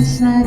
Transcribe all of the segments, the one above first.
Hare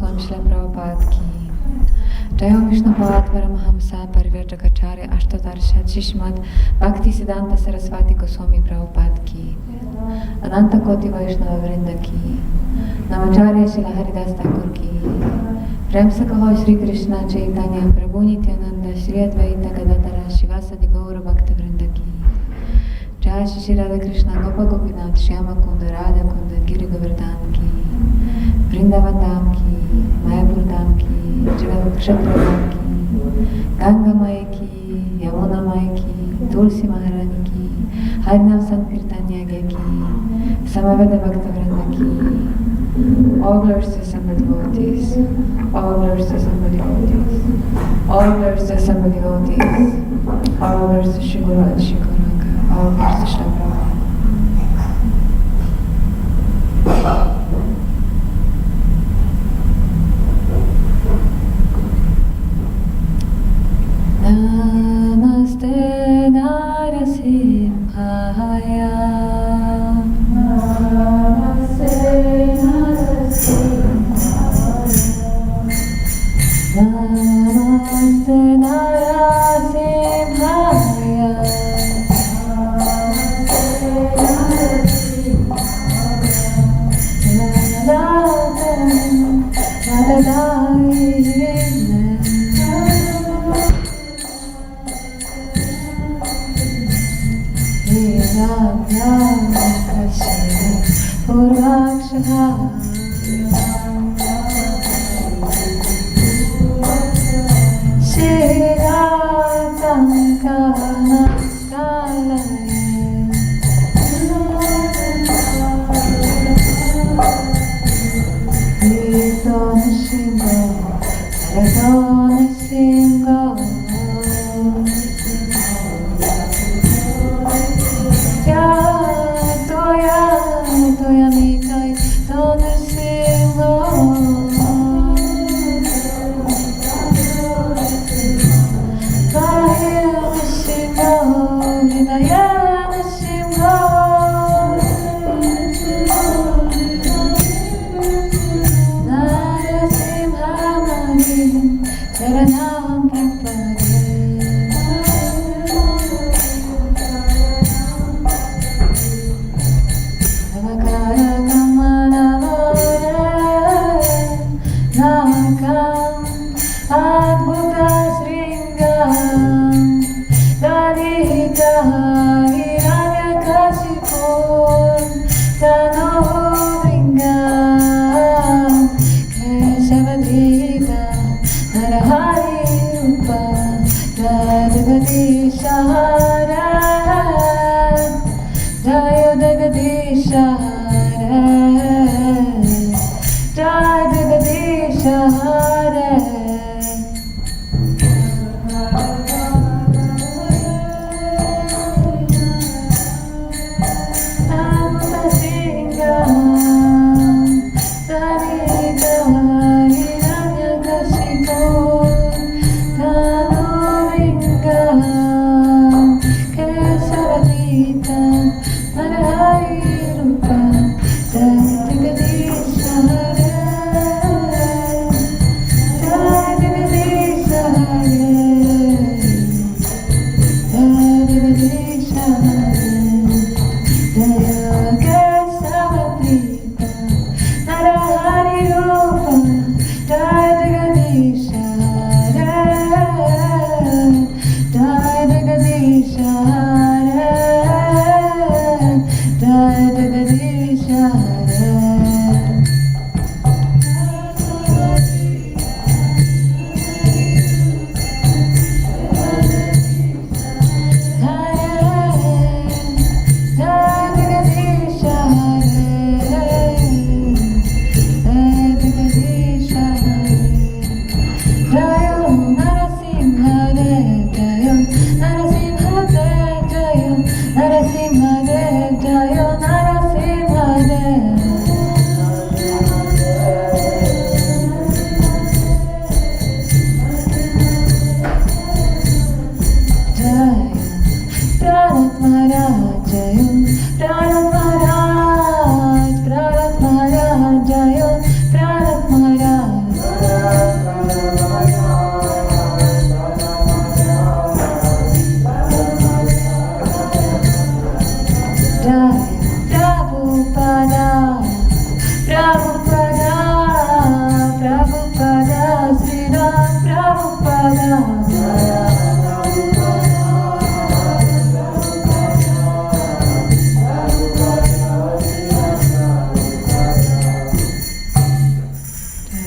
Swami Shri Prabhupada ki. Jai Om Vishnu Pavad Paramahamsa Parivrajacharya Ashtotarshat Shishmat Bhaktivedanta Saraswati Goswami Prabhupada ki. Ananta Koti Vaishnava Vrinda ki. Namacharya Shila Haridas Thakur ki. Prem se kaho Shri Krishna Chaitanya Prabhu Nityananda Shri Advaita Gadadhara Shivasadi Gaura Bhakta Vrinda ki. Jai Shri Radha Krishna Gopa Gopinath Shyama Kunda Radha Kunda Giri Govardhan ki. Vrindavan Dham ki. Mayapur Dham ki. Jivan Kshetra Dham ki. Ganga Mai ki. Yamuna Mai ki. Tulsi Maharani ki. Harinav Sankirtan Yagya ki. Samaveda Bhakta Vrinda ki. All glories to assembled devotees. All glories to assembled devotees. All glories to assembled devotees. All glories to Shri Guru and Shri Guranga. All glories to Shri Prabhupada. Namaste Narasimhaya. Namaste Narasimhaya. Namaste Narasimhaya.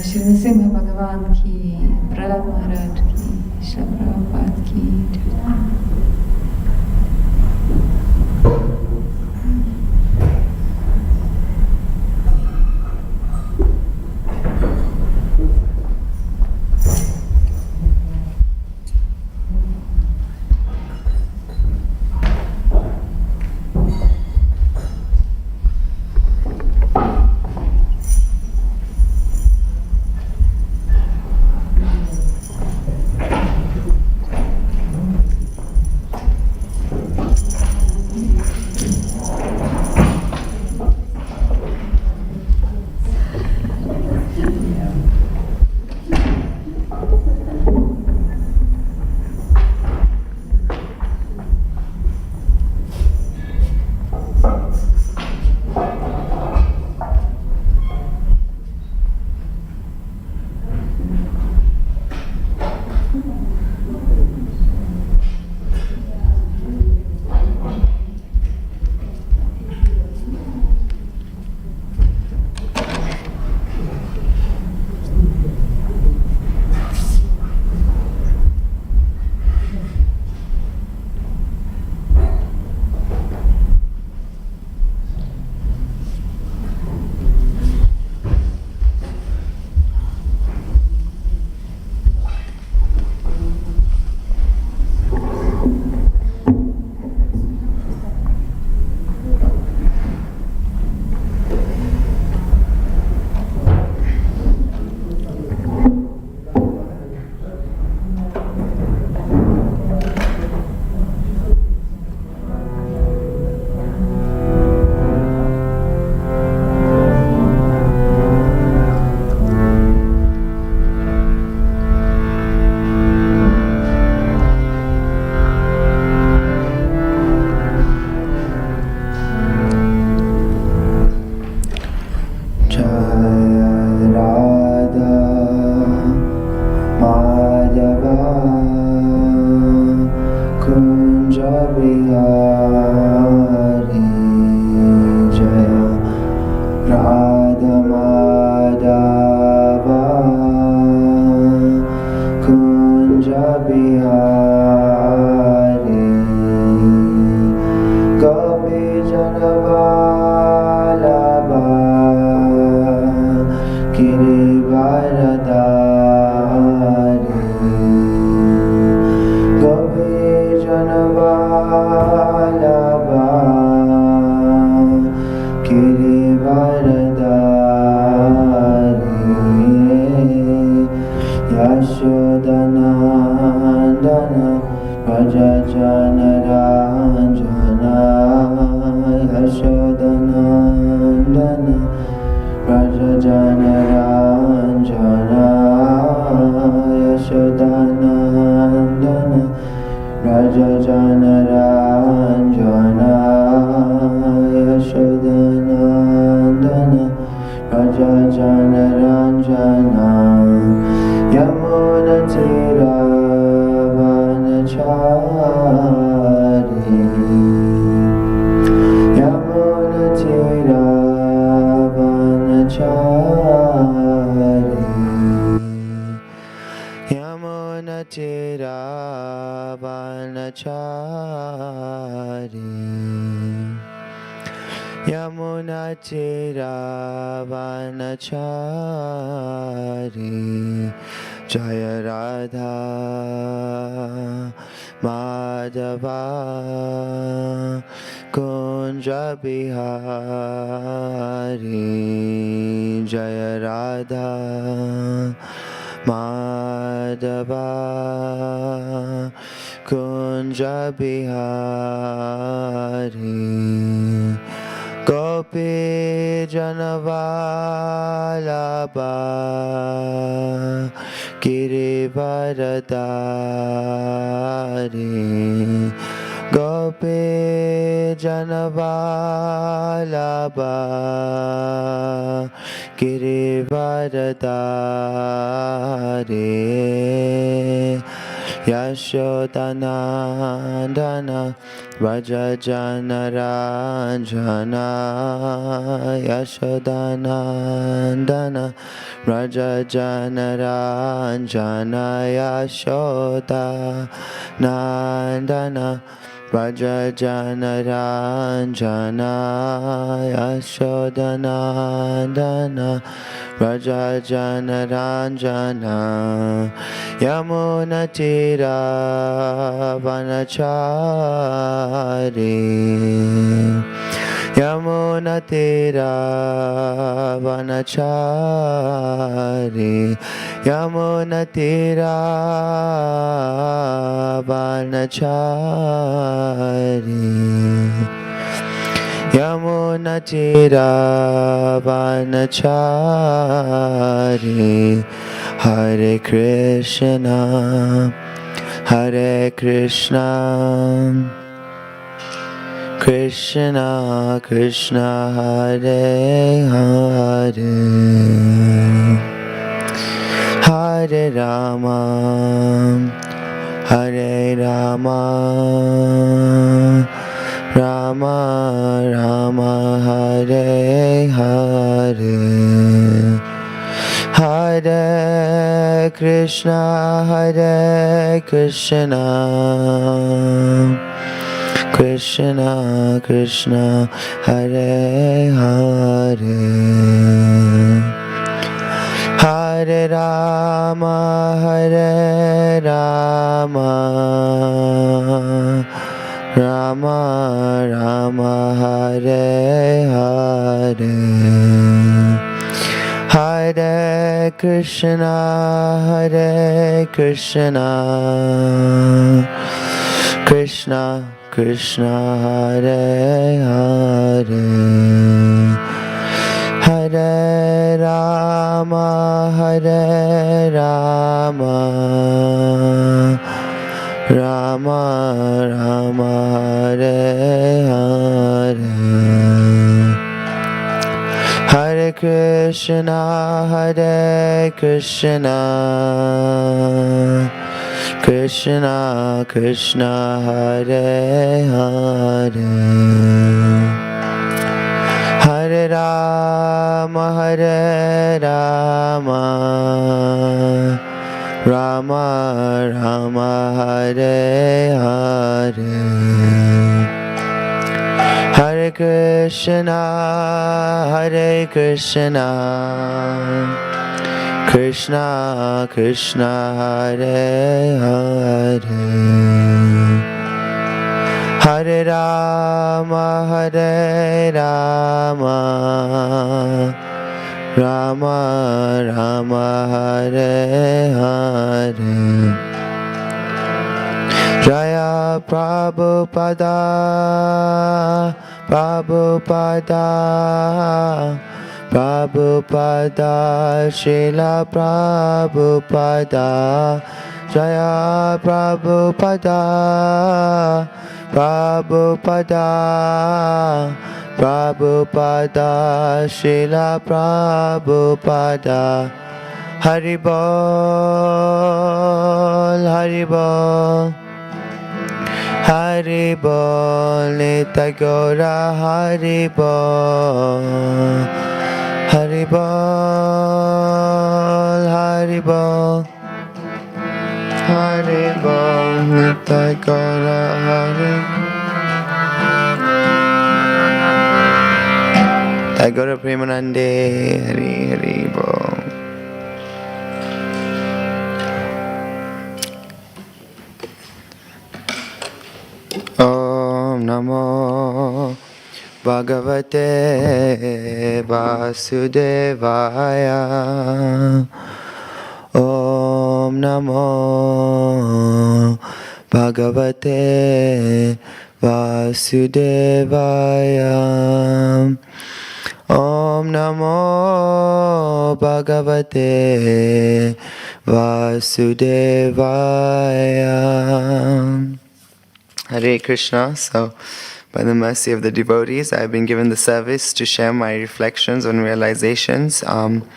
Shri Nrsimha Bhagavan ki, Prahlad Maharaj ki, Shri Prabhupada ki. Jaya Radha Madhava Kunja Bihari Jaya Radha Madhava Kunja Bihari Gopi Janavalabha Girivaradari Gopi Janavalabha Girivaradari Yashodanandana Rajajanaranjana Yashodanandana Rajajanaranjana Yashodanandana Rajajanaranjana Yashodanandana Rajajanaranjana Yamunatira Vanachari Yamunatira Vanachari Yamunatira Vanachari Yamunatira Vanachari Hare Krishna Hare Krishna Krishna Krishna Hare Hare Hare Rama Hare Rama Rama Rama Hare Hare Hare Krishna Hare Krishna Krishna Krishna Hare Hare Hare Rama Hare Rama Rama Rama Hare Hare Hare Krishna Hare Krishna Krishna Krishna Hare Hare Hare Rama Hare Rama Rama Rama Hare Hare Hare Krishna Hare Krishna Krishna Krishna Hare Hare Hare Rama Hare Rama Rama Rama Hare Hare Hare Krishna Hare Krishna Krishna Krishna Hare Hare Hare Rama Hare Rama Rama Rama Hare Hare Jaya Prabhupada Prabhupada Prabhupada Srila Prabhupada Jaya Prabhupada Prabhupada Prabhupada Srila Prabhupada Haribol Haribol Haribol Nitya Gaura Haribol Haribol Haribol Haribol Nitya Gaura Haribol Gaura Premanande Hari Haribol. Om Namo Bhagavate Vasudevaya. Om Namo Bhagavate Vasudevaya. Om Namo Bhagavate Vasudevaya. Hare Krishna. So, By the mercy of the devotees, I have been given the service to share my reflections and realizations on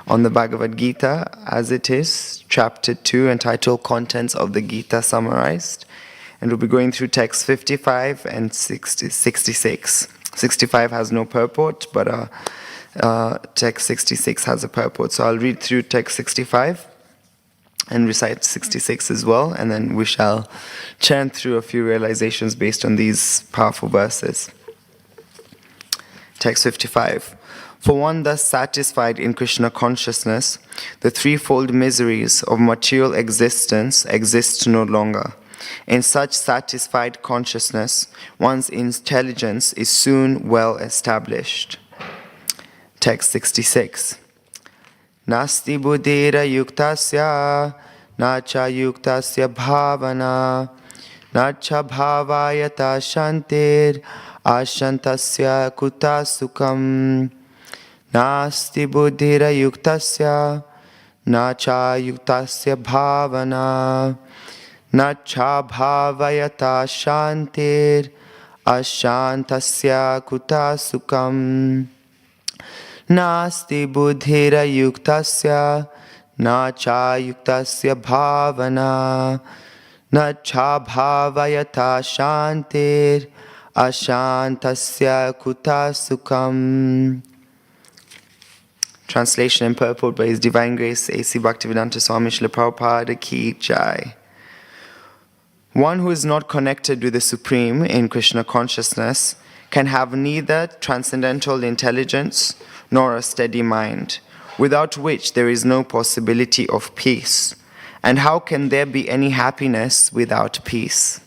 the Bhagavad Gita as it is, Chapter 2, entitled Contents of the Gita Summarized. And we'll be going through text 55 and 66. 65 has no purport, but text 66 has a purport. So I'll read through text 65 and recite 66 as well, and then we shall chant through a few realizations based on these powerful verses. Text 55. For one thus satisfied in Krishna consciousness, the threefold miseries of material existence exist no longer. In such satisfied consciousness, one's intelligence is soon well established. Text 66. Nasti buddhira yuktasya, nacha yuktasya bhavana, nacha bhavayata shantir, ashantasya kuta sukam. Nasti buddhira yuktasya, nacha yuktasya bhavana, nacha bhavayata shantir, ashantasya kuta sukam. Nasti buddhira yuktasya, nacha yuktasya bhavana, nacha bhavayata shantir, ashantasya kuta sukam. Translation and purport by His Divine Grace A.C. Bhaktivedanta Swami Srila Prabhupada Ki Jai. One who is not connected with the Supreme in Krishna consciousness can have neither transcendental intelligence nor a steady mind, without which there is no possibility of peace. And how can there be any happiness without peace?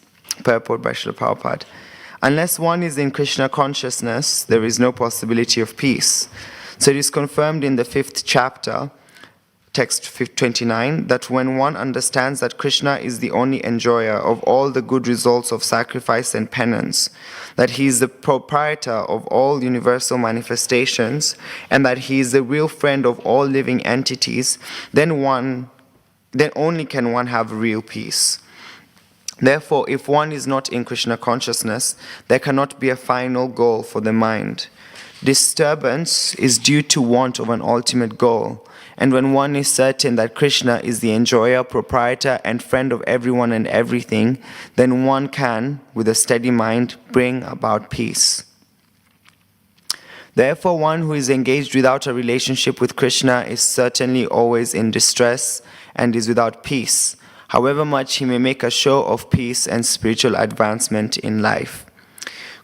Purport by Srila Prabhupada. Unless one is in Krishna consciousness, there is no possibility of peace. So it is confirmed in the 5th chapter, text 29, that when one understands that Krishna is the only enjoyer of all the good results of sacrifice and penance, that he is the proprietor of all universal manifestations, and that he is the real friend of all living entities, then only can one have real peace. Therefore, if one is not in Krishna consciousness, there cannot be a final goal for the mind. Disturbance is due to want of an ultimate goal. And when one is certain that Krishna is the enjoyer, proprietor, and friend of everyone and everything, then one can, with a steady mind, bring about peace. Therefore, one who is engaged without a relationship with Krishna is certainly always in distress and is without peace, however much he may make a show of peace and spiritual advancement in life.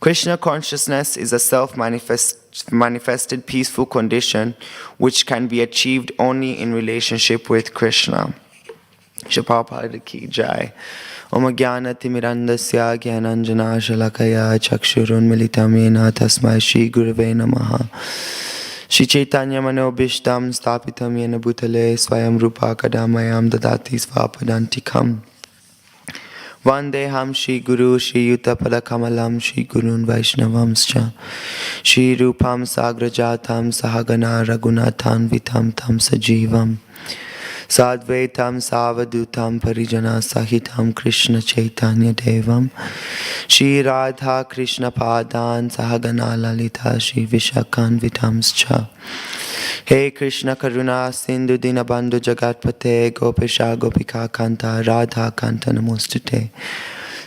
Krishna consciousness is a self-manifested peaceful condition which can be achieved only in relationship with Krishna. Shapapa Ki Jai. Om Jnana Timirandasya Jnananjana Shalakaya Chakshurun Militam Yena Tasmai Shri Gurave Namaha. Shri Chaitanya Manobishtam Stapitam Yena Bhutale Swayam Rupa Kadamayam Dadati Svapadantikam. Vandeham Shri Guru Shri Yuta Padakamalam Shri Gurun Vaishnavamscha Shri Rupam Sagrajatam Sahagana Raghunathan Vitam Tam Sajivam Sadvaitam Savadutam Parijana Sahitam Krishna Chaitanya Devam Shri Radha Krishna Padan Sahagana Lalita Shri Vishakan Vitamscha. Hey Krishna Karuna Sindhu Dinabandhu Jagatpate Gopesha Gopika Kanta Radha Kanta Namostute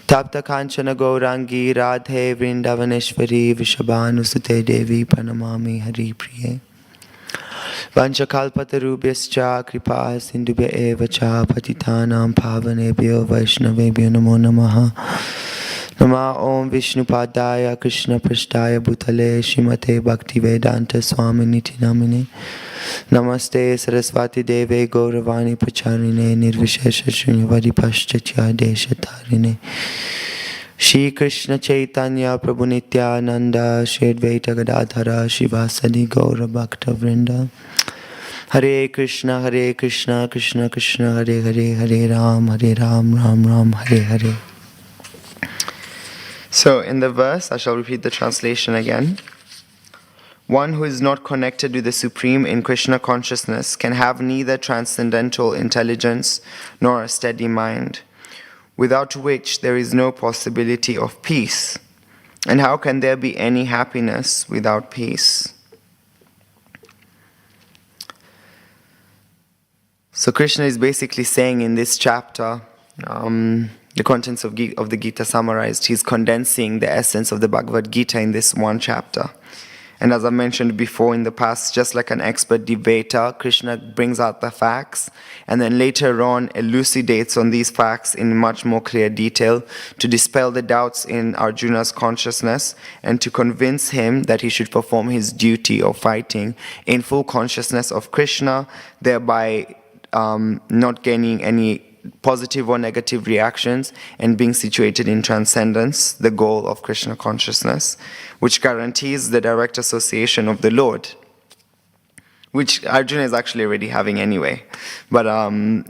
Tapta Kanchana Gaurangi Radhe Vrindavaneshwari Vishabhanusute Devi Pranamami Hari Priye Vanchakalpatarubhyascha Kripa Sindhubhya Eva Cha Patitanam Pavanebhyo Vaishnavebhyo Namo Namaha Nama Om Vishnupadaya Krishna Prasthaya Bhutale Shrimate Bhaktivedanta Swami Niti Namine Namaste Saraswati Deve Gauravani Pacharine Nirvishesha Shunyavadi Paschatya Deshatarine Shri Krishna Chaitanya Prabhu Nityananda Shri Advaita Gadadhara Shivasadi Gaura Bhakta Vrinda Hare Krishna Krishna Krishna Hare Hare Hare Ram Ram Ram Hare Hare. So in the verse, I shall repeat the translation again. One who is not connected with the Supreme in Krishna consciousness can have neither transcendental intelligence nor a steady mind, without which there is no possibility of peace. And how can there be any happiness without peace? So Krishna is basically saying in this chapter, the contents of the Gita summarized, he's condensing the essence of the Bhagavad Gita in this one chapter. And as I mentioned before in the past, just like an expert debater, Krishna brings out the facts and then later on elucidates on these facts in much more clear detail to dispel the doubts in Arjuna's consciousness and to convince him that he should perform his duty of fighting in full consciousness of Krishna, thereby not gaining any positive or negative reactions and being situated in transcendence, the goal of Krishna consciousness, which guarantees the direct association of the Lord, which Arjuna is actually already having anyway. But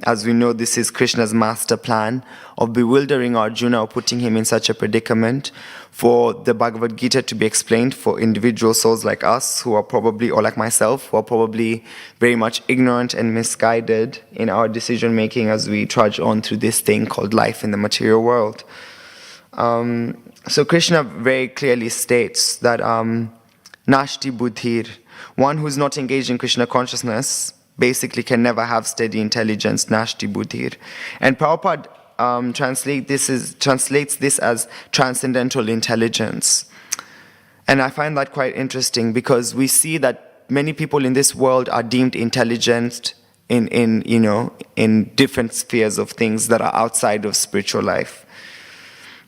as we know, this is Krishna's master plan of bewildering Arjuna or putting him in such a predicament for the Bhagavad Gita to be explained for individual souls like us who are probably, or like myself, who are probably very much ignorant and misguided in our decision making as we trudge on through this thing called life in the material world. So Krishna very clearly states that Nashti Buddhir, one who is not engaged in Krishna consciousness, basically can never have steady intelligence, Nashti Buddhir. And Prabhupada translates this as Transcendental Intelligence. And I find that quite interesting because we see that many people in this world are deemed intelligent in different spheres of things that are outside of spiritual life.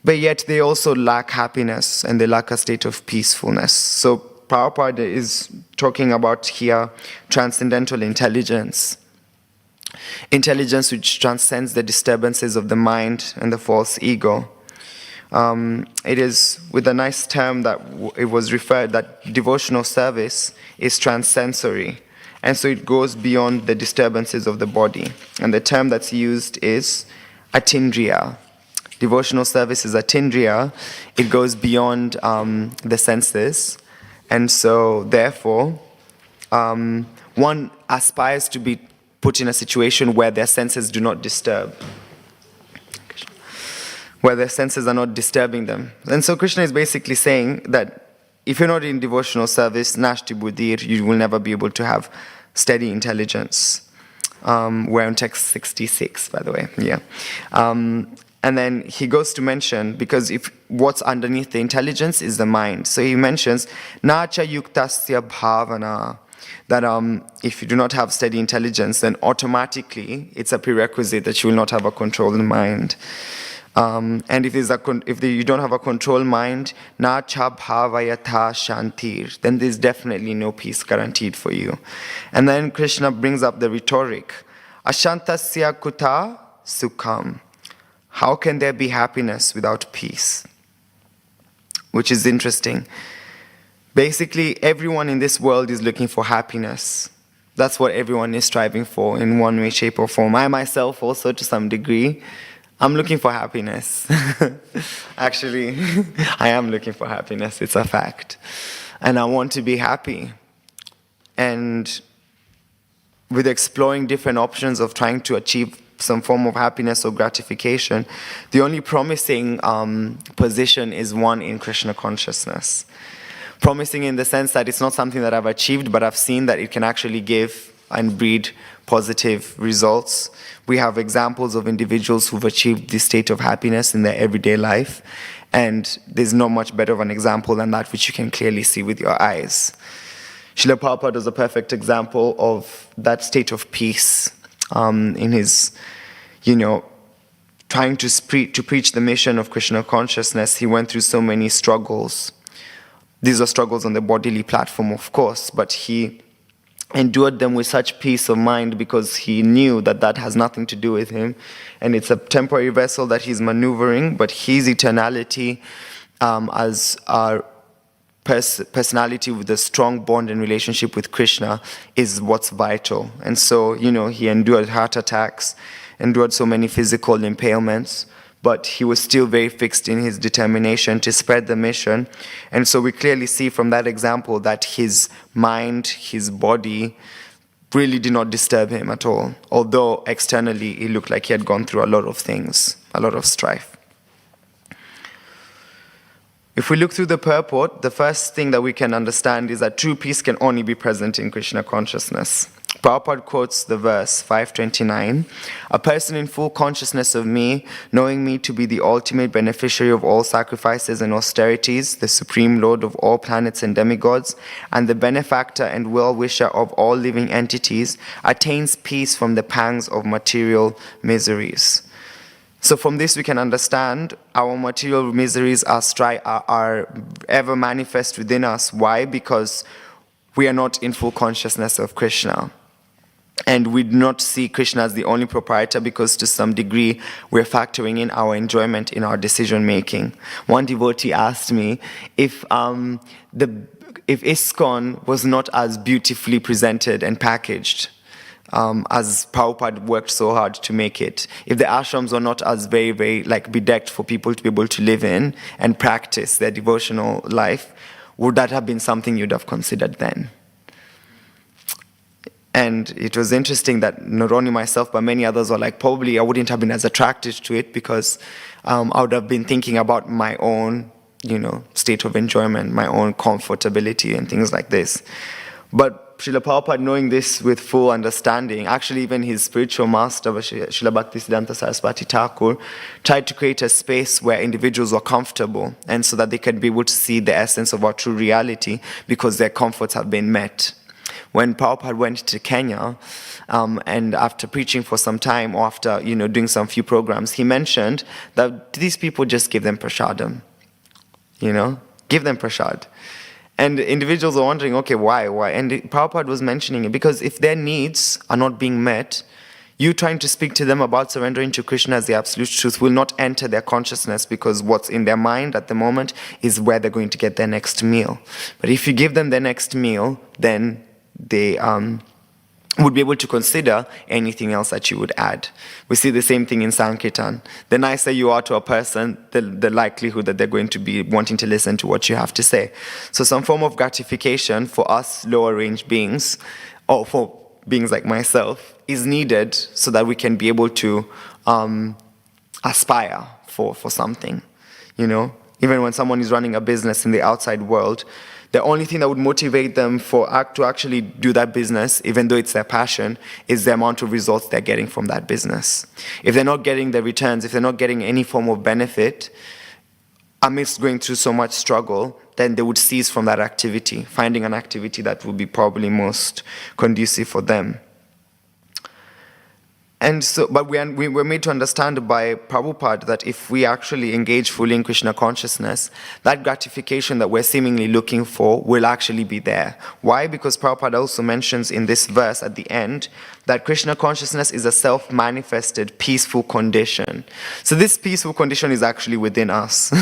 But yet they also lack happiness and they lack a state of peacefulness. So Prabhupada is talking about here transcendental intelligence. Intelligence which transcends the disturbances of the mind and the false ego. It is with a nice term that it was referred that devotional service is transsensory. And so it goes beyond the disturbances of the body. And the term that's used is atindriya. Devotional service is atindriya. It goes beyond the senses. And so, therefore, one aspires to be put in a situation where their senses do not disturb, where their senses are not disturbing them. And so Krishna is basically saying that if you're not in devotional service, Nashti Buddhir, you will never be able to have steady intelligence. We're on text 66, by the way, yeah. And then he goes to mention, because if what's underneath the intelligence is the mind. So he mentions, Nacha yuktasya bhavana, that if you do not have steady intelligence, then automatically it's a prerequisite that you will not have a controlled mind. And if you don't have a controlled mind, Nacha bhavayatha shantir, then there's definitely no peace guaranteed for you. And then Krishna brings up the rhetoric, Ashantasya kuta sukham. How can there be happiness without peace? Which is interesting. Basically, everyone in this world is looking for happiness. That's what everyone is striving for in one way, shape, or form. I myself also, to some degree, I'm looking for happiness. Actually, I am looking for happiness. It's a fact. And I want to be happy. And with exploring different options of trying to achieve some form of happiness or gratification, the only promising position is one in Krishna consciousness. Promising in the sense that it's not something that I've achieved, but I've seen that it can actually give and breed positive results. We have examples of individuals who've achieved this state of happiness in their everyday life, and there's not much better of an example than that which you can clearly see with your eyes. Srila Prabhupada is a perfect example of that state of peace in his, trying to preach the mission of Krishna consciousness. He went through so many struggles. These are struggles on the bodily platform, of course, but he endured them with such peace of mind because he knew that that has nothing to do with him, and it's a temporary vessel that he's maneuvering, but his eternality as our personality with a strong bond and relationship with Krishna is what's vital. And so, he endured heart attacks, endured so many physical impairments, but he was still very fixed in his determination to spread the mission. And so we clearly see from that example that his mind, his body, really did not disturb him at all, although externally it looked like he had gone through a lot of things, a lot of strife. If we look through the purport, the first thing that we can understand is that true peace can only be present in Krishna consciousness. Prabhupada quotes the verse 529, "A person in full consciousness of me, knowing me to be the ultimate beneficiary of all sacrifices and austerities, the supreme lord of all planets and demigods, and the benefactor and well-wisher of all living entities, attains peace from the pangs of material miseries." So from this we can understand our material miseries are ever manifest within us. Why? Because we are not in full consciousness of Krishna. And we do not see Krishna as the only proprietor because to some degree we're factoring in our enjoyment in our decision making. One devotee asked me if ISKCON was not as beautifully presented and packaged as Prabhupada worked so hard to make it, if the ashrams were not as very, very bedecked for people to be able to live in and practice their devotional life, would that have been something you'd have considered then? And it was interesting that not only myself, but many others were like, probably I wouldn't have been as attracted to it because I would have been thinking about my own, state of enjoyment, my own comfortability and things like this. But Srila Prabhupada, knowing this with full understanding, actually even his spiritual master, Srila Bhaktivedanta Saraswati Thakur, tried to create a space where individuals were comfortable and so that they could be able to see the essence of our true reality because their comforts have been met. When Prabhupada went to Kenya, and after preaching for some time, or after doing some few programs, he mentioned that these people just give them prasadam, give them prasad. And individuals are wondering, okay, why? And Prabhupada was mentioning it because if their needs are not being met, you trying to speak to them about surrendering to Krishna as the absolute truth will not enter their consciousness because what's in their mind at the moment is where they're going to get their next meal. But if you give them their next meal, then they would be able to consider anything else that you would add. We see the same thing in Sankirtan. The nicer you are to a person, the likelihood that they're going to be wanting to listen to what you have to say. So some form of gratification for us lower range beings, or for beings like myself, is needed so that we can be able to aspire for something. Even when someone is running a business in the outside world, the only thing that would motivate them to actually do that business, even though it's their passion, is the amount of results they're getting from that business. If they're not getting the returns, if they're not getting any form of benefit, amidst going through so much struggle, then they would cease from that activity, finding an activity that would be probably most conducive for them. And so, but we were made to understand by Prabhupada that if we actually engage fully in Krishna consciousness, that gratification that we're seemingly looking for will actually be there. Why? Because Prabhupada also mentions in this verse at the end that Krishna consciousness is a self-manifested peaceful condition. So this peaceful condition is actually within us.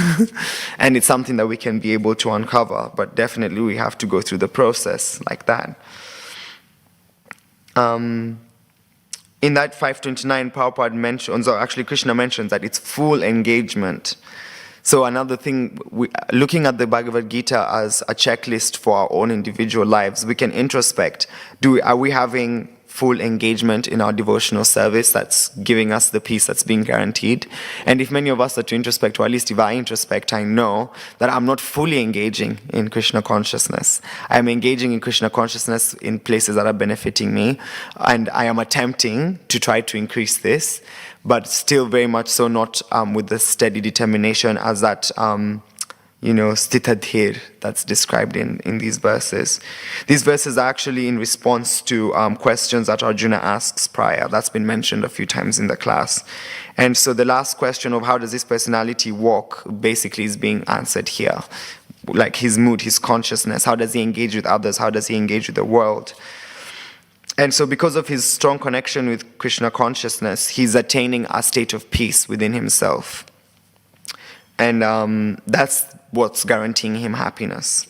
And it's something that we can be able to uncover, but definitely we have to go through the process like that. In that 529, Prabhupada mentions, or actually Krishna mentions that it's full engagement. So another thing, looking at the Bhagavad Gita as a checklist for our own individual lives, we can introspect. Are we having full engagement in our devotional service that's giving us the peace that's being guaranteed? And if many of us are to introspect, or at least if I introspect, I know that I'm not fully engaging in Krishna consciousness. I'm engaging in Krishna consciousness in places that are benefiting me, and I am attempting to try to increase this, but still very much so not with the steady determination as that stitadhir that's described in these verses. These verses are actually in response to questions that Arjuna asks prior. That's been mentioned a few times in the class. And so the last question of how does this personality walk basically is being answered here. Like his mood, his consciousness, how does he engage with others, how does he engage with the world? And so because of his strong connection with Krishna consciousness, he's attaining a state of peace within himself. And that's what's guaranteeing him happiness.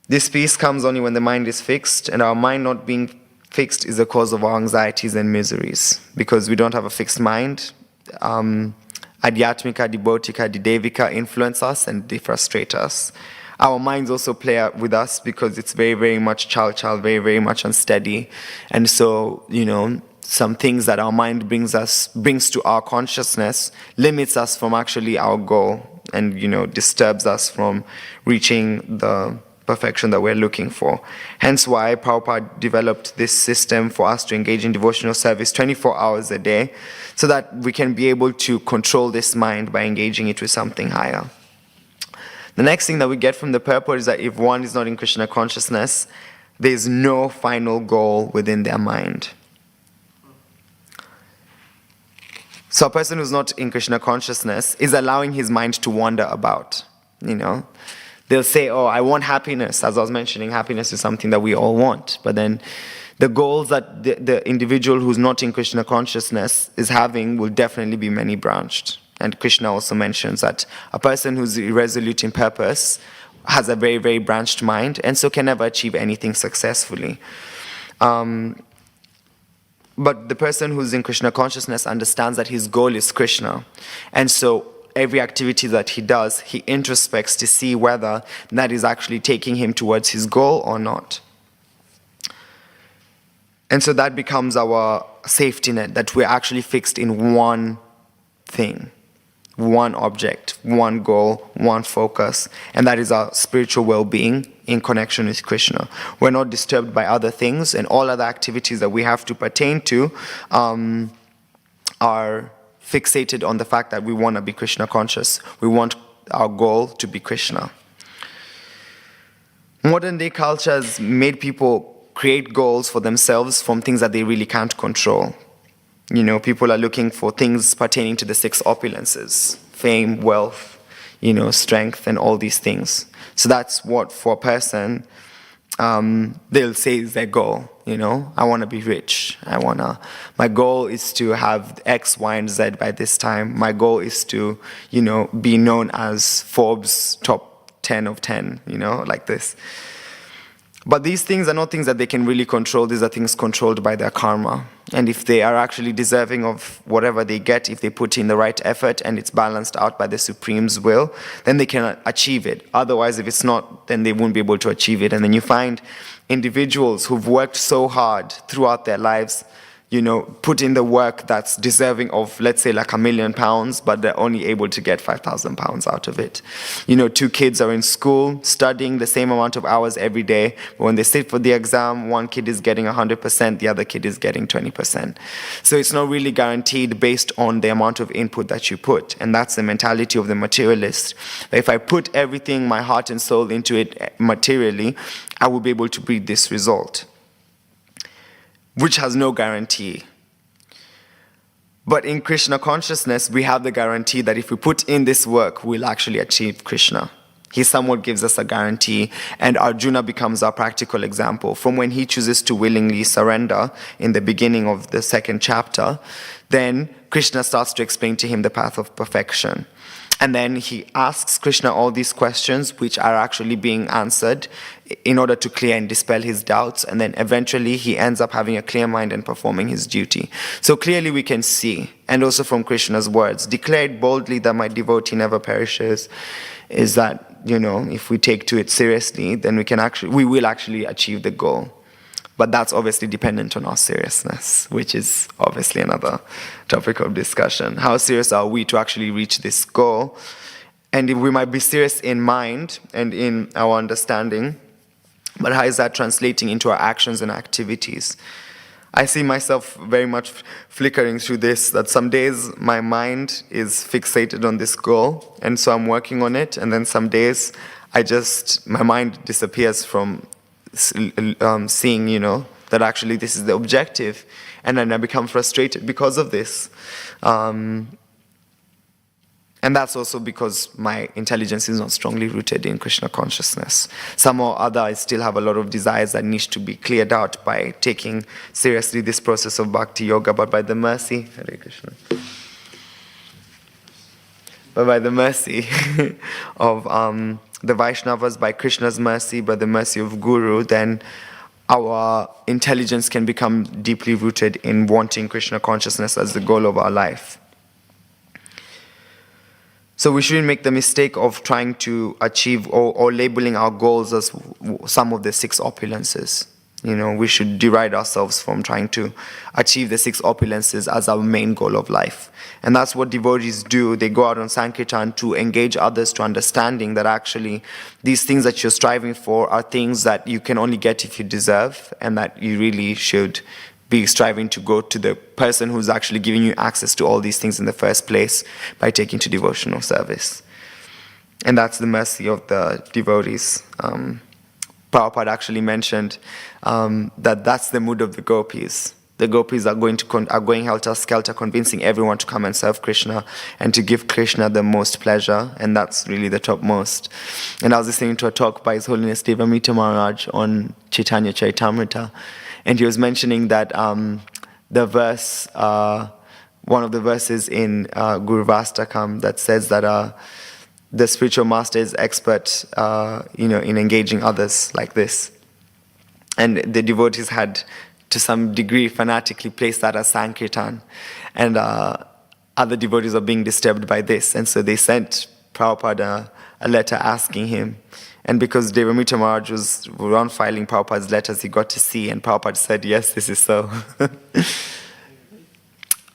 This peace comes only when the mind is fixed, and our mind not being fixed is the cause of our anxieties and miseries. Because we don't have a fixed mind, Adhyatmika, Dibautika, Didevika influence us and they frustrate us. Our minds also play with us because it's very, very much chal-chal, very, very much unsteady. And so, some things that our mind brings to our consciousness limits us from actually our goal and disturbs us from reaching the perfection that we're looking for. Hence why Prabhupada developed this system for us to engage in devotional service 24 hours a day, so that we can be able to control this mind by engaging it with something higher. The next thing that we get from the purport is that if one is not in Krishna consciousness, there is no final goal within their mind. So a person who's not in Krishna consciousness is allowing his mind to wander about. They'll say, oh, I want happiness. As I was mentioning, happiness is something that we all want. But then the goals that the individual who's not in Krishna consciousness is having will definitely be many branched. And Krishna also mentions that a person who's irresolute in purpose has a very, very branched mind, and so can never achieve anything successfully. But the person who's in Krishna consciousness understands that his goal is Krishna. And so every activity that he does, he introspects to see whether that is actually taking him towards his goal or not. And so that becomes our safety net, that we're actually fixed in one thing, one object, one goal, one focus, and that is our spiritual well-being in connection with Krishna. We're not disturbed by other things, and all other activities that we have to pertain to are fixated on the fact that we want to be Krishna conscious. We want our goal to be Krishna. Modern day culture has made people create goals for themselves from things that they really can't control. People are looking for things pertaining to the six opulences: fame, wealth, strength, and all these things. So that's what, for a person, they'll say is their goal. I want to be rich. My goal is to have X, Y, and Z by this time. My goal is to, be known as Forbes top 10 of 10, like this. But these things are not things that they can really control. These are things controlled by their karma. And if they are actually deserving of whatever they get, if they put in the right effort and it's balanced out by the Supreme's will, then they can achieve it. Otherwise, if it's not, then they won't be able to achieve it. And then you find individuals who've worked so hard throughout their lives, put in the work that's deserving of, let's say, like £1 million, but they're only able to get £5,000 out of it. Two kids are in school studying the same amount of hours every day, but when they sit for the exam, one kid is getting 100%, the other kid is getting 20%. So it's not really guaranteed based on the amount of input that you put, and that's the mentality of the materialist. If I put everything, my heart and soul, into it materially, I will be able to breed this result, which has no guarantee. But in Krishna consciousness, we have the guarantee that if we put in this work, we'll actually achieve Krishna. He somewhat gives us a guarantee, and Arjuna becomes our practical example. From when he chooses to willingly surrender in the beginning of the 2nd chapter, then Krishna starts to explain to him the path of perfection. And then he asks Krishna all these questions, which are actually being answered in order to clear and dispel his doubts. And then eventually he ends up having a clear mind and performing his duty. So clearly we can see, and also from Krishna's words, declare it boldly that my devotee never perishes, is that, if we take to it seriously, then we will actually achieve the goal. But that's obviously dependent on our seriousness, which is obviously another topic of discussion. How serious are we to actually reach this goal? And if we might be serious in mind and in our understanding, but how is that translating into our actions and activities? I see myself very much flickering through this, that some days my mind is fixated on this goal, and so I'm working on it, and then some days my mind disappears from seeing, that actually this is the objective, and then I become frustrated because of this. And that's also because my intelligence is not strongly rooted in Krishna consciousness. Somehow or other, I still have a lot of desires that need to be cleared out by taking seriously this process of bhakti yoga, but by the mercy, Hare Krishna, but by the mercy of the Vaishnavas, by Krishna's mercy, by the mercy of Guru, then our intelligence can become deeply rooted in wanting Krishna consciousness as the goal of our life. So we shouldn't make the mistake of trying to achieve or labeling our goals as some of the 6 opulences. we should deride ourselves from trying to achieve the 6 opulences as our main goal of life. And that's what devotees do. They go out on Sankirtan to engage others to understanding that actually these things that you're striving for are things that you can only get if you deserve, and that you really should be striving to go to the person who's actually giving you access to all these things in the first place by taking to devotional service. And that's the mercy of the devotees. Prabhupada actually mentioned that that's the mood of the gopis. The gopis are going helter-skelter, convincing everyone to come and serve Krishna and to give Krishna the most pleasure, and that's really the topmost. And I was listening to a talk by His Holiness Devamrita Maharaj on Chaitanya Charitamrita, and he was mentioning that the verse, one of the verses in Guru Vastakam that says that the spiritual master is expert, in engaging others like this. And the devotees had, to some degree, fanatically placed that as Sankirtan. And other devotees are being disturbed by this. And so they sent Prabhupada a letter asking him. And because Devamrita Maharaj was around filing Prabhupada's letters, he got to see, and Prabhupada said, yes, this is so.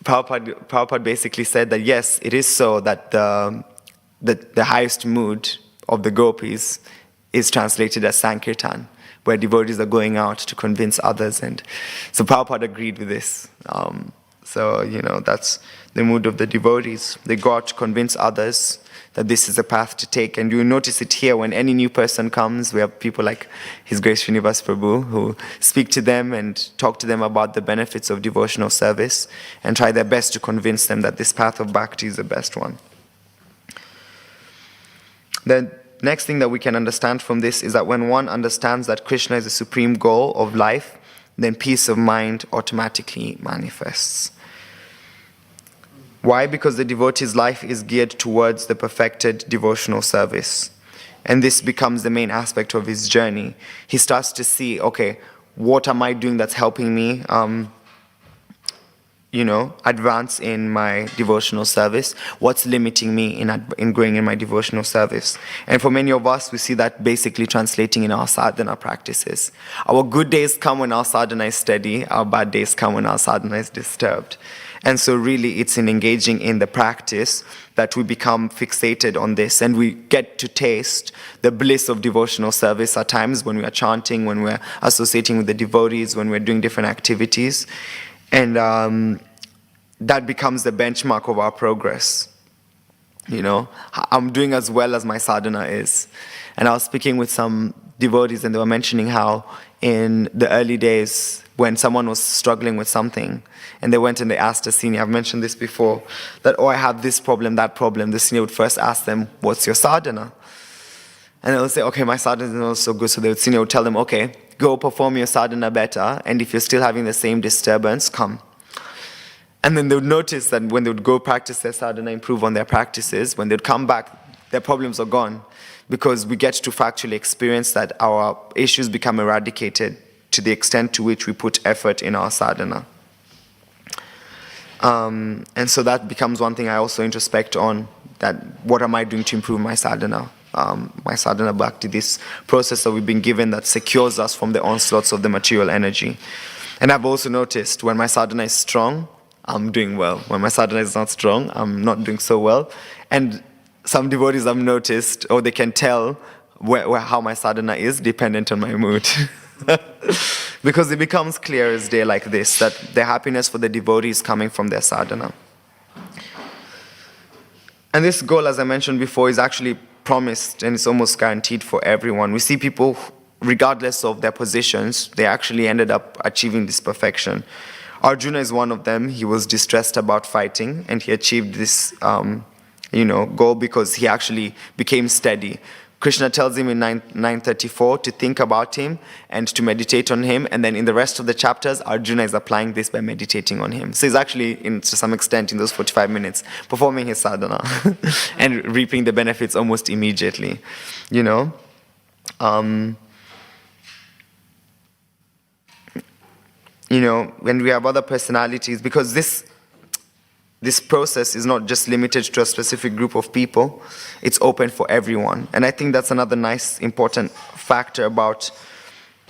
Prabhupada basically said that, yes, it is so that the highest mood of the gopis is translated as Sankirtan, where devotees are going out to convince others. And so Prabhupada agreed with this. That's the mood of the devotees. They go out to convince others that this is a path to take. And you notice it here when any new person comes. We have people like His Grace Srinivas Prabhu who speak to them and talk to them about the benefits of devotional service and try their best to convince them that this path of bhakti is the best one. The next thing that we can understand from this is that when one understands that Krishna is the supreme goal of life, then peace of mind automatically manifests. Why? Because the devotee's life is geared towards the perfected devotional service. And this becomes the main aspect of his journey. He starts to see, okay, what am I doing that's helping me advance in my devotional service? What's limiting me in growing in my devotional service? And for many of us, we see that basically translating in our sadhana practices. Our good days come when our sadhana is steady. Our bad days come when our sadhana is disturbed. And so really it's in engaging in the practice that we become fixated on this, and we get to taste the bliss of devotional service at times when we are chanting, when we're associating with the devotees, when we're doing different activities. And that becomes the benchmark of our progress. I'm doing as well as my sadhana is. And I was speaking with some devotees, and they were mentioning how in the early days, when someone was struggling with something, and they went and they asked a senior, I've mentioned this before, that, I have this problem, that problem. The senior would first ask them, what's your sadhana? And they would say, okay, my sadhana is not so good. So the senior would tell them, okay, go perform your sadhana better, and if you're still having the same disturbance, come. And then they would notice that when they would go practice their sadhana, improve on their practices, when they'd come back, their problems are gone, because we get to factually experience that our issues become eradicated to the extent to which we put effort in our sadhana. And so that becomes one thing I also introspect on, that what am I doing to improve my sadhana? My sadhana bhakti, this process that we've been given that secures us from the onslaughts of the material energy. And I've also noticed when my sadhana is strong, I'm doing well. When my sadhana is not strong, I'm not doing so well. And some devotees I've noticed, or they can tell how my sadhana is dependent on my mood. Because it becomes clear as day like this, that the happiness for the devotee is coming from their sadhana. And this goal, as I mentioned before, is actually promised and it's almost guaranteed for everyone. We see people, regardless of their positions, they actually ended up achieving this perfection. Arjuna is one of them. He was distressed about fighting, and he achieved this goal because he actually became steady. Krishna tells him in 934 to think about him and to meditate on him, and then in the rest of the chapters, Arjuna is applying this by meditating on him. So he's actually, to some extent, in those 45 minutes, performing his sadhana and reaping the benefits almost immediately, when we have other personalities, because this process is not just limited to a specific group of people, it's open for everyone. And I think that's another nice, important factor about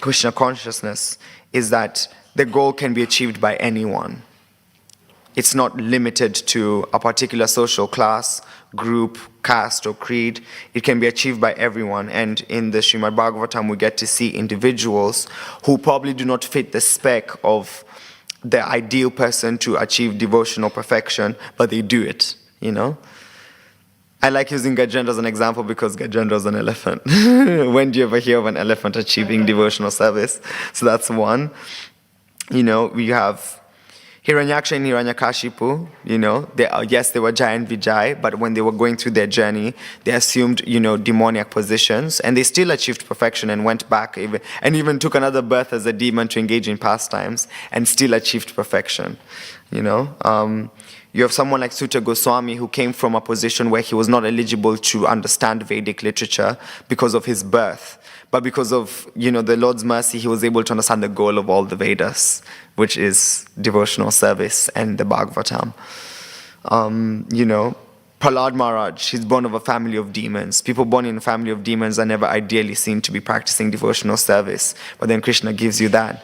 Krishna consciousness is that the goal can be achieved by anyone. It's not limited to a particular social class, group, caste, or creed. It can be achieved by everyone. And in the Srimad Bhagavatam, we get to see individuals who probably do not fit the spec of the ideal person to achieve devotional perfection, but they do it, you know? I like using Gajendra as an example because Gajendra is an elephant. When do you ever hear of an elephant achieving devotional service? So that's one. You know, we have Hiranyaksha and Hiranyakashipu, you know, yes, they were Jai and Vijay, but when they were going through their journey, they assumed, you know, demoniac positions, and they still achieved perfection and went back even took another birth as a demon to engage in pastimes and still achieved perfection, you know. You have someone like Sutta Goswami who came from a position where he was not eligible to understand Vedic literature because of his birth. But because of, you know, the Lord's mercy, he was able to understand the goal of all the Vedas, which is devotional service and the Bhagavatam. You know, Prahlad Maharaj, he's born of a family of demons. People born in a family of demons are never ideally seen to be practicing devotional service. But then Krishna gives you that.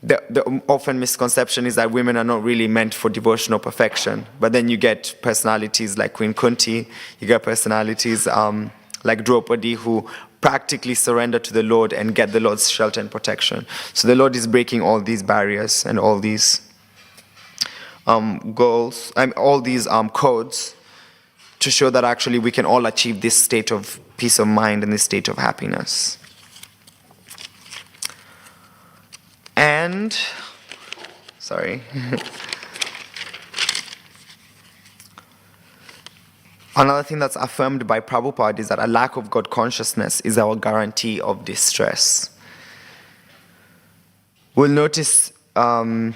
The often misconception is that women are not really meant for devotional perfection. But then you get personalities like Queen Kunti, you get personalities like Draupadi who practically surrender to the Lord and get the Lord's shelter and protection. So the Lord is breaking all these barriers and all these goals, all these codes to show that actually we can all achieve this state of peace of mind and this state of happiness. And, sorry. Another thing that's affirmed by Prabhupada is that a lack of God consciousness is our guarantee of distress. We'll notice when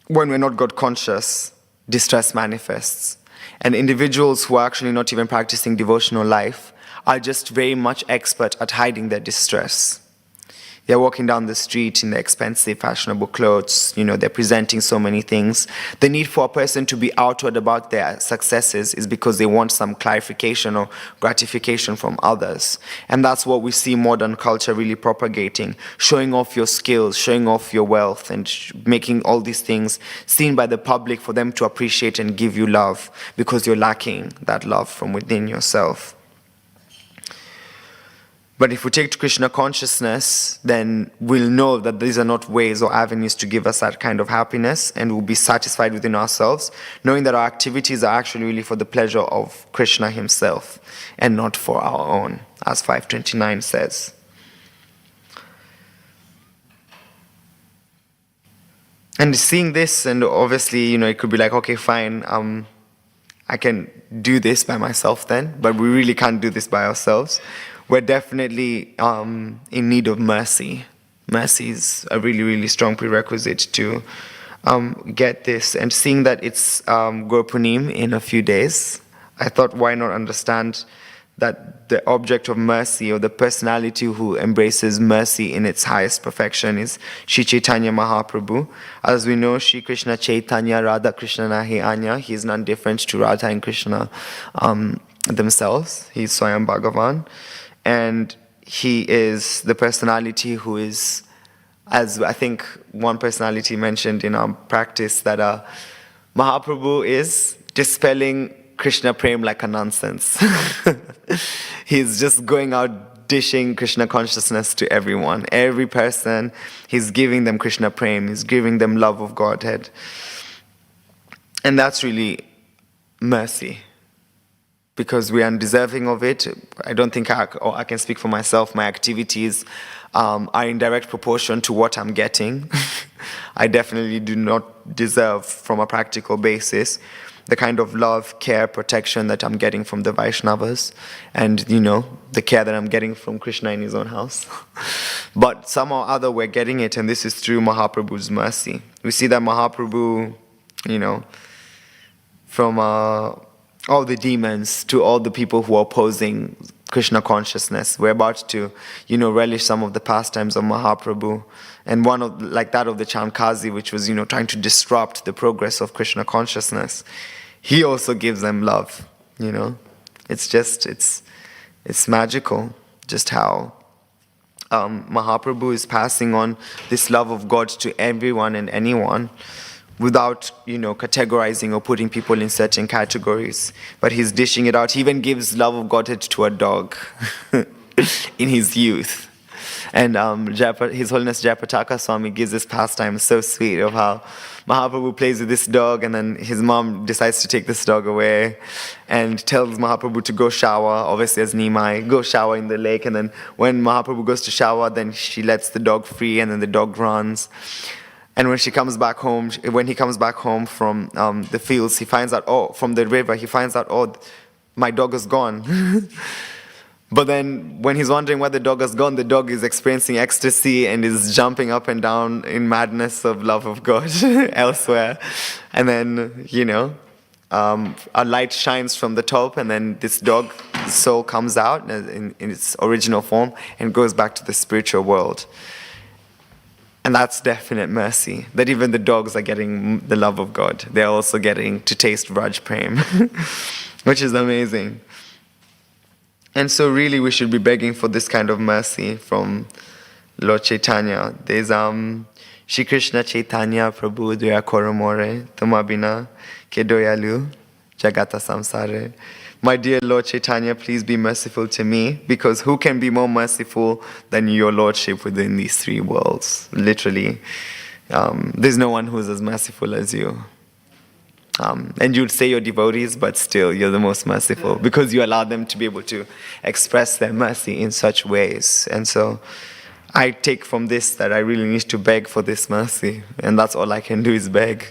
we're not God conscious, distress manifests. And individuals who are actually not even practicing devotional life are just very much expert at hiding their distress. They're walking down the street in their expensive, fashionable clothes. You know, they're presenting so many things. The need for a person to be outward about their successes is because they want some clarification or gratification from others. And that's what we see modern culture really propagating. Showing off your skills, showing off your wealth, and making all these things seen by the public for them to appreciate and give you love because you're lacking that love from within yourself. But if we take to Krishna consciousness, then we'll know that these are not ways or avenues to give us that kind of happiness, and we'll be satisfied within ourselves, knowing that our activities are actually really for the pleasure of Krishna himself and not for our own, as 529 says. And seeing this, and obviously, you know, it could be like, okay, fine, I can do this by myself then, but we really can't do this by ourselves. We're definitely in need of mercy. Mercy is a really, really strong prerequisite to get this. And seeing that it's Gurpunim in a few days, I thought, why not understand that the object of mercy, or the personality who embraces mercy in its highest perfection, is Shri Chaitanya Mahaprabhu. As we know, Shri Krishna Chaitanya Radha Krishna Nahi Anya, he is none different to Radha and Krishna themselves. He is Swayam Bhagavan. And he is the personality who is, as I think one personality mentioned in our practice, that Mahaprabhu is dispelling Krishna Prem like a nonsense. He's just going out dishing Krishna consciousness to everyone. Every person, he's giving them Krishna Prem, he's giving them love of Godhead. And that's really mercy. Because we are undeserving of it. I don't think I can speak for myself. My activities are in direct proportion to what I'm getting. I definitely do not deserve, from a practical basis, the kind of love, care, protection that I'm getting from the Vaishnavas, and, you know, the care that I'm getting from Krishna in his own house. But somehow or other we're getting it, and this is through Mahaprabhu's mercy. We see that Mahaprabhu, you know, from all the demons to all the people who are opposing Krishna consciousness. We're about to, you know, relish some of the pastimes of Mahaprabhu. And one of, like that of the Chankazi, which was, you know, trying to disrupt the progress of Krishna consciousness. He also gives them love, you know. It's just, it's magical. just how Mahaprabhu is passing on this love of God to everyone and anyone without, categorizing or putting people in certain categories. But he's dishing it out. He even gives love of Godhead to a dog in his youth. And His Holiness Jayapataka Swami gives this pastime so sweet of how Mahaprabhu plays with this dog, and then his mom decides to take this dog away and tells Mahaprabhu to go shower, obviously as Nimai, go shower in the lake. And then when Mahaprabhu goes to shower, then she lets the dog free, and then the dog runs. And when he comes back home from the fields, he finds out, from the river, he finds out, my dog is gone. But then when he's wondering where the dog has gone, the dog is experiencing ecstasy and is jumping up and down in madness of love of God elsewhere. And then, a light shines from the top, and then this dog soul comes out in its original form and goes back to the spiritual world. And that's definite mercy, that even the dogs are getting the love of God. They're also getting to taste Vraj Prem, which is amazing. And so really we should be begging for this kind of mercy from Lord Chaitanya. There's Shri Krishna Chaitanya Prabhu Daya Koromore Tumabina Kedoyalu Jagata Samsare. My dear Lord Chaitanya, please be merciful to me, because who can be more merciful than your Lordship within these three worlds? Literally, there's no one who's as merciful as you. And you'd say you're devotees, but still you're the most merciful, because you allow them to be able to express their mercy in such ways. And so I take from this that I really need to beg for this mercy, and that's all I can do is beg.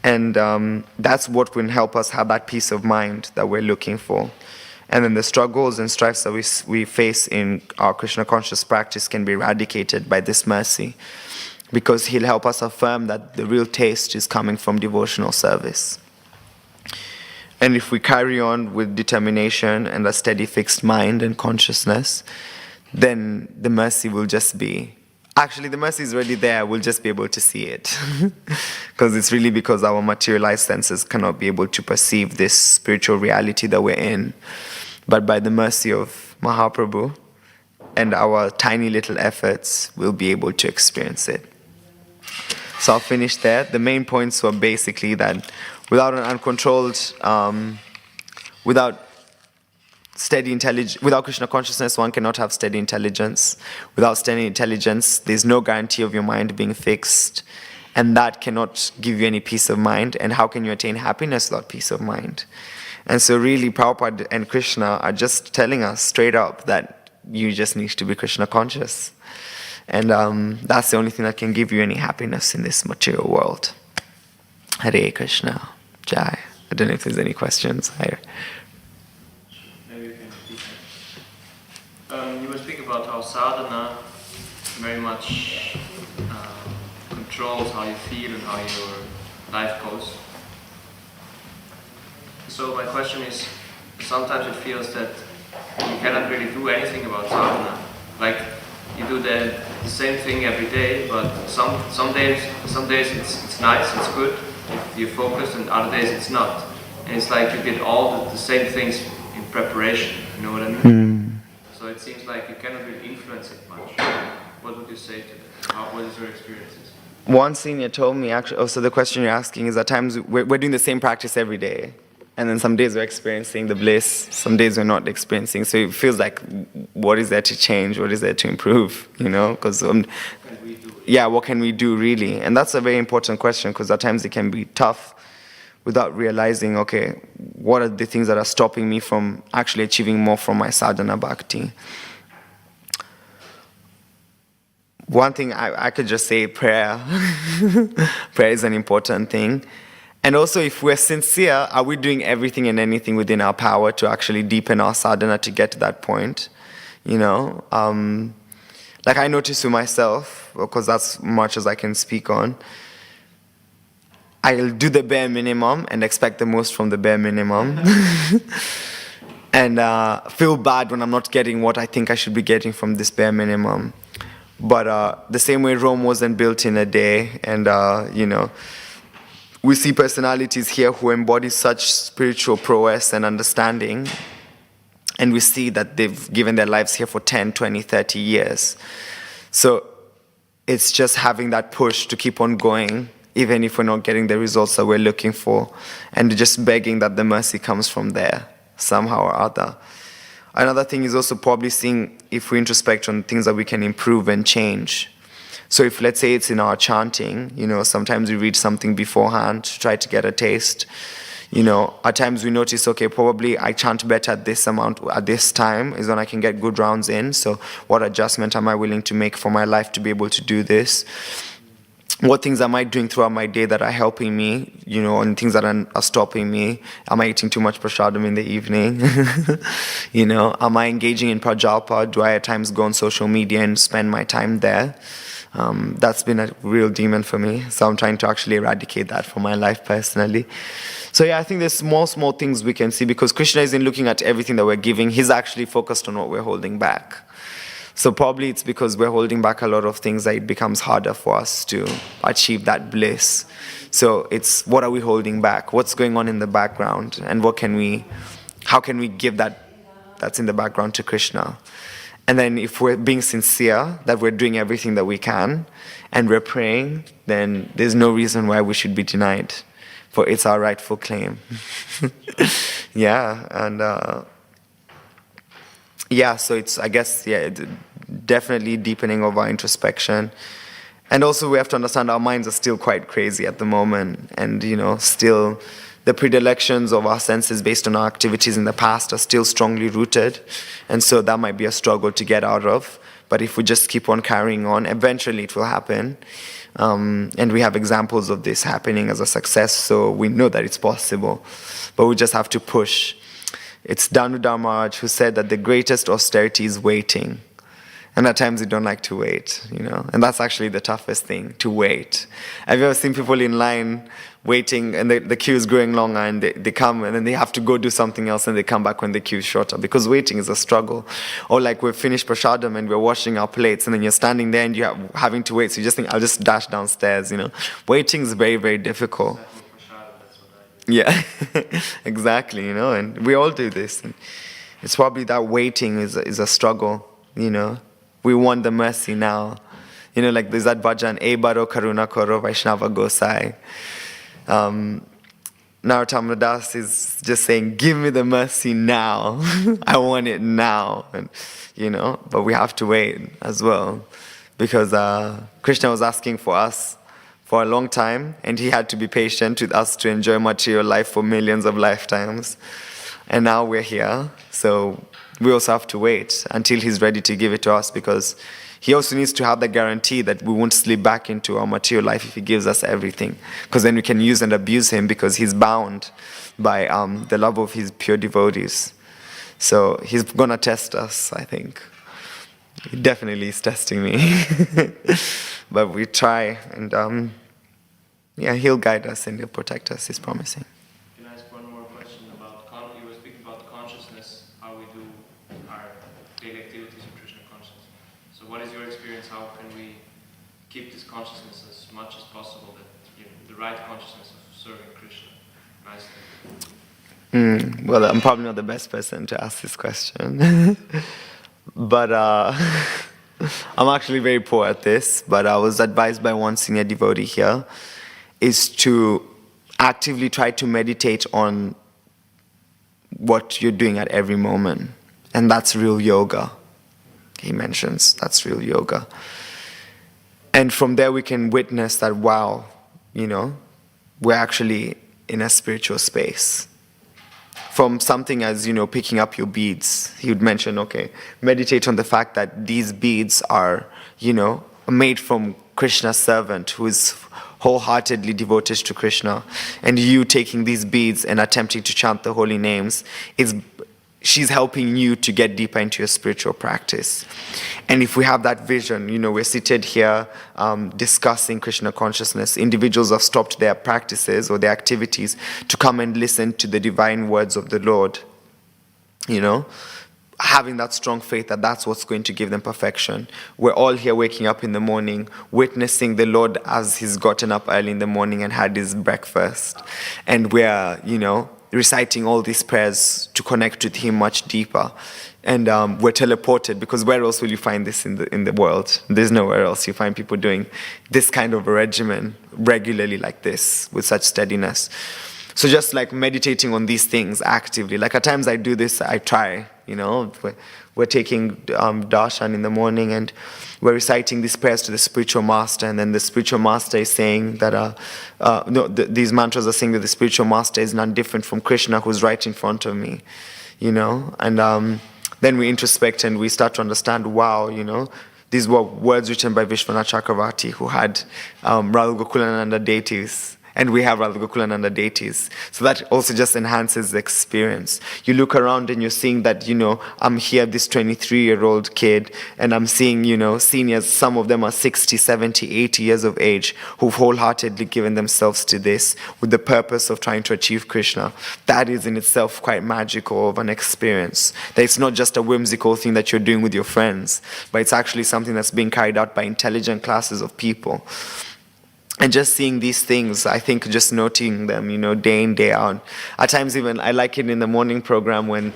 And that's what will help us have that peace of mind that we're looking for. And then the struggles and strifes that we face in our Krishna conscious practice can be eradicated by this mercy, because he'll help us affirm that the real taste is coming from devotional service. And if we carry on with determination and a steady fixed mind and consciousness, then the mercy will just be, actually the mercy is already there, we'll just be able to see it. Because it's really because our materialized senses cannot be able to perceive this spiritual reality that we're in. But by the mercy of Mahaprabhu and our tiny little efforts, we'll be able to experience it. So I'll finish there. The main points were basically that without an uncontrolled, without Krishna consciousness, one cannot have steady intelligence. Without steady intelligence, there's no guarantee of your mind being fixed, and that cannot give you any peace of mind. And how can you attain happiness without peace of mind? And so really, Prabhupada and Krishna are just telling us straight up that you just need to be Krishna conscious. And that's the only thing that can give you any happiness in this material world. Hare Krishna. Jai. I don't know if there's any questions. Maybe you can repeat that. You were speaking about how sadhana very much controls how you feel and how your life goes. So my question is, sometimes it feels that you cannot really do anything about sadhana. Like, you do the same thing every day, but some days it's nice, it's good, you focus, and other days it's not. And it's like you did all the same things in preparation, you know what I mean? So it seems like you cannot really influence it much. What would you say to that? What is your experiences? One senior told me, actually, so the question you're asking is at times we're doing the same practice every day. And then some days we're experiencing the bliss, some days we're not experiencing. So it feels like, what is there to change? What is there to improve? Because what can we do really? And that's a very important question, because at times it can be tough without realizing, okay, what are the things that are stopping me from actually achieving more from my sadhana bhakti? One thing I could just say, prayer. Prayer is an important thing. And also, if we're sincere, are we doing everything and anything within our power to actually deepen our sadhana to get to that point? Like I notice with myself, because that's much as I can speak on, I'll do the bare minimum and expect the most from the bare minimum. And feel bad when I'm not getting what I think I should be getting from this bare minimum. But the same way Rome wasn't built in a day, and we see personalities here who embody such spiritual prowess and understanding And we see that they've given their lives here for 10, 20, 30 years. So it's just having that push to keep on going, even if we're not getting the results that we're looking for, and just begging that the mercy comes from there somehow or other. Another thing is also probably seeing if we introspect on things that we can improve and change. So if, let's say, it's in our chanting, sometimes we read something beforehand to try to get a taste. At times we notice, okay, probably I chant better at this amount, at this time is when I can get good rounds in. So what adjustment am I willing to make for my life to be able to do this? What things am I doing throughout my day that are helping me, and things that are stopping me? Am I eating too much prasadam in the evening? Am I engaging in prajalpa? Do I at times go on social media and spend my time there? That's been a real demon for me. So I'm trying to actually eradicate that from my life personally. So yeah, I think there's small things we can see, because Krishna isn't looking at everything that we're giving. He's actually focused on what we're holding back. So probably it's because we're holding back a lot of things that it becomes harder for us to achieve that bliss. So it's, what are we holding back? What's going on in the background? And how can we give that's in the background to Krishna? And then if we're being sincere, that we're doing everything that we can, and we're praying, then there's no reason why we should be denied. For it's our rightful claim. Yeah, and so it's, I guess, definitely deepening of our introspection. And also we have to understand our minds are still quite crazy at the moment. And, still the predilections of our senses based on our activities in the past are still strongly rooted. And so that might be a struggle to get out of. But if we just keep on carrying on, eventually it will happen. And we have examples of this happening as a success, so we know that it's possible. But we just have to push. It's Damodar Maharaj who said that the greatest austerity is waiting. And at times we don't like to wait, And that's actually the toughest thing, to wait. Have you ever seen people in line waiting, and the queue is growing longer, and they come, and then they have to go do something else, and they come back when the queue is shorter, because waiting is a struggle. Or like we've finished prasadam and we're washing our plates, and then you're standing there and you're having to wait, so you just think, I'll just dash downstairs, Waiting is very, very difficult. Yeah, exactly, and we all do this. And it's probably that waiting is a struggle, We want the mercy now. Like there's that bhajan, E baro karuna koro Vaishnava gosai. Narottam Das is just saying, give me the mercy now. I want it now. And, but we have to wait as well. Because Krishna was asking for us for a long time, and he had to be patient with us to enjoy material life for millions of lifetimes. And now we're here, so we also have to wait until he's ready to give it to us, because he also needs to have the guarantee that we won't slip back into our material life if he gives us everything. Because then we can use and abuse him, because he's bound by the love of his pure devotees. So he's going to test us, I think. He definitely is testing me. But we try, and he'll guide us and he'll protect us, he's promising. Can I ask one more question about, you were speaking about consciousness, how we do our daily activities of Krishna consciousness. So what is your experience? How can we keep this consciousness as much as possible, that the right consciousness of serving Krishna nicely? Well, I'm probably not the best person to ask this question. But I'm actually very poor at this. But I was advised by one senior devotee here is to actively try to meditate on what you're doing at every moment. And that's real yoga. He mentions that's real yoga. And from there we can witness that, wow, we're actually in a spiritual space. From something as, picking up your beads. He would mention, okay, meditate on the fact that these beads are, made from Krishna's servant who is wholeheartedly devoted to Krishna. And you taking these beads and attempting to chant the holy names, she's helping you to get deeper into your spiritual practice. And if we have that vision, we're seated here discussing Krishna consciousness. Individuals have stopped their practices or their activities to come and listen to the divine words of the Lord. Having that strong faith that that's what's going to give them perfection. We're all here waking up in the morning, witnessing the Lord as he's gotten up early in the morning and had his breakfast. And we're, reciting all these prayers to connect with him much deeper. And we're teleported, because where else will you find this in the world? There's nowhere else you find people doing this kind of a regimen regularly like this, with such steadiness. So just like meditating on these things actively. Like at times I do this, I try, we're taking darshan in the morning, and we're reciting these prayers to the spiritual master, and then the spiritual master is saying that these mantras are saying that the spiritual master is none different from Krishna, who's right in front of me, and then we introspect and we start to understand, wow, these were words written by Vishwanath Chakravarti, who had Radha Gokulananda deities. And we have Radha Gokulananda deities. So that also just enhances the experience. You look around and you're seeing that, I'm here, this 23-year-old kid, and I'm seeing, seniors, some of them are 60, 70, 80 years of age, who've wholeheartedly given themselves to this with the purpose of trying to achieve Krishna. That is in itself quite magical of an experience. That it's not just a whimsical thing that you're doing with your friends, but it's actually something that's being carried out by intelligent classes of people. And just seeing these things, I think just noting them, day in, day out. At times even, I like it in the morning program when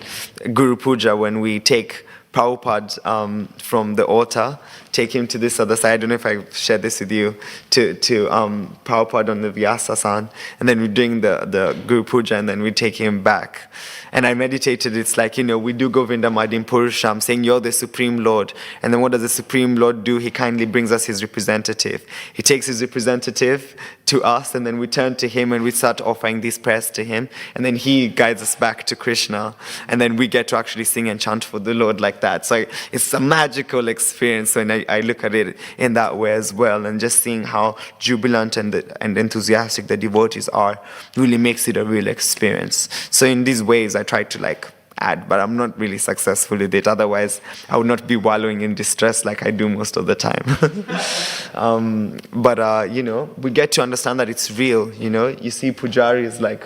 Guru Puja, when we take Prabhupada from the altar, take him to this other side. I don't know if I shared this with you, to Prabhupada on the Vyasasan, and then we're doing the Guru Puja, and then we take him back. And I meditated, it's like, we do Govinda Madim Purusham, saying you're the Supreme Lord. And then what does the Supreme Lord do? He kindly brings us his representative. He takes his representative to us, and then we turn to him and we start offering these prayers to him. And then he guides us back to Krishna. And then we get to actually sing and chant for the Lord like that. So it's a magical experience when I look at it in that way as well. And just seeing how jubilant and enthusiastic the devotees are really makes it a real experience. So in these ways, I try to add, but I'm not really successful with it. Otherwise, I would not be wallowing in distress like I do most of the time. But we get to understand that it's real. You see pujaris like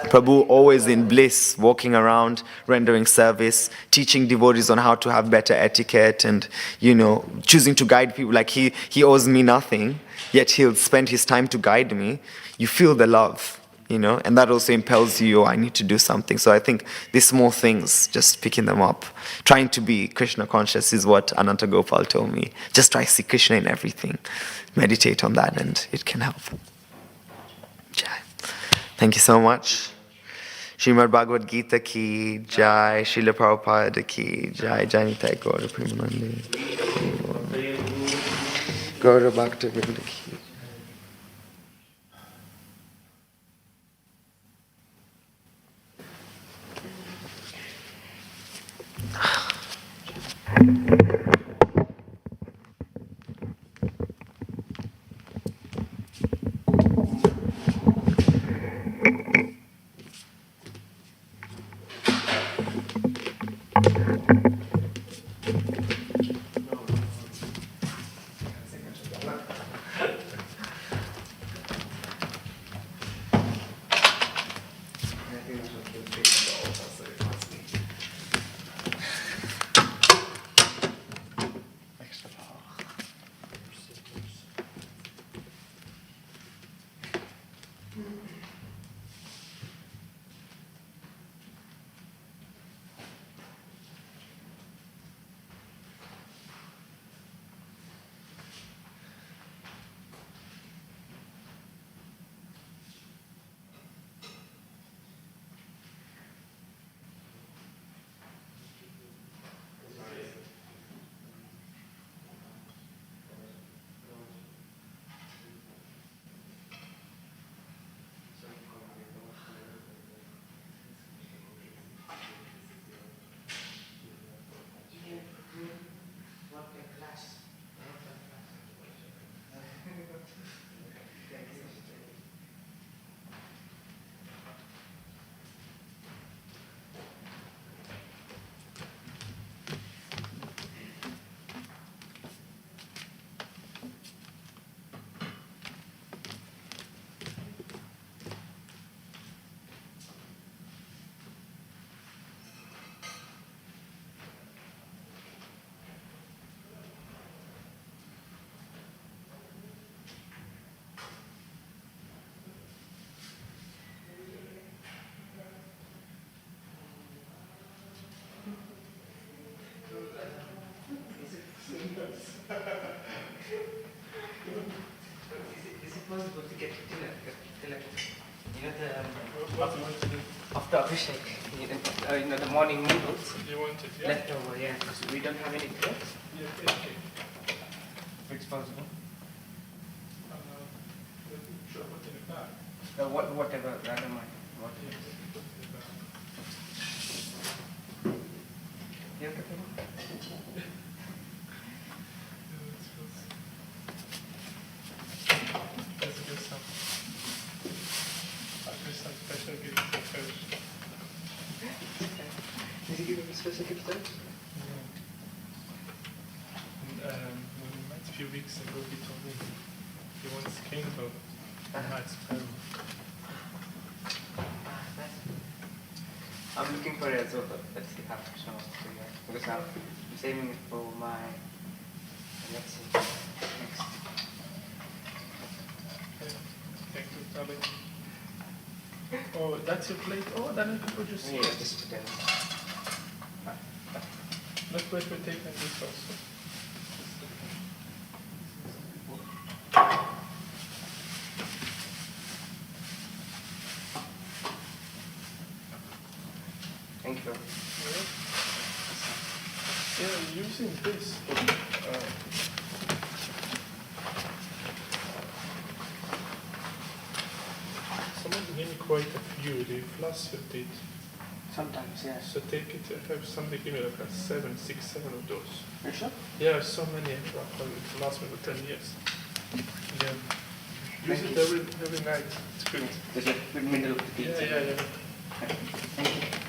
Prabhu always in bliss, walking around, rendering service, teaching devotees on how to have better etiquette, and choosing to guide people. Like he owes me nothing, yet he'll spend his time to guide me. You feel the love. And that also impels you, I need to do something. So I think these small things, just picking them up, trying to be Krishna conscious is what Ananta Gopal told me. Just try to see Krishna in everything. Meditate on that and it can help. Jai. Thank you so much. Srimad Bhagavad Gita ki Jai, Srila Prabhupada ki Jai, Jai Nitai Gaura Premanande. Gaura Bhaktivedanta ki. supposed to get tilak. You know the What do you want to do? after Abhishek, you know the morning noodles You want it, yeah? leftover, yeah. So we don't have any plates. Yeah, okay. If it's possible. Sure, put in the bag. Whatever, I don't mind. What Yeah, it is. put in the bag. You have to put it? Let's do some. I'll do some special gifts to finish. Did you give him a special gift then? When we met a few weeks ago, he told me he wants Kindle and Matt's pen. I'm looking for it as well, but let's see how Krishna wants to do that. Because I'm saving it for my, let's see, next. Thank you, darling. Oh, that's your plate? Oh, then I can put your Yeah, seat. just pretend. Let's wait for taking this also. Thank you. Yeah, using this. Someone gave me quite a few. They floss your teeth. Sometimes, yeah. So take it. I have somebody give me like a 7 of those. You sure? Yeah, so many. It lasts me for 10 years. Yeah. Use Thank it you. every night. It's good. There's a good middle of the Yeah, pizza. yeah, yeah. Thank you.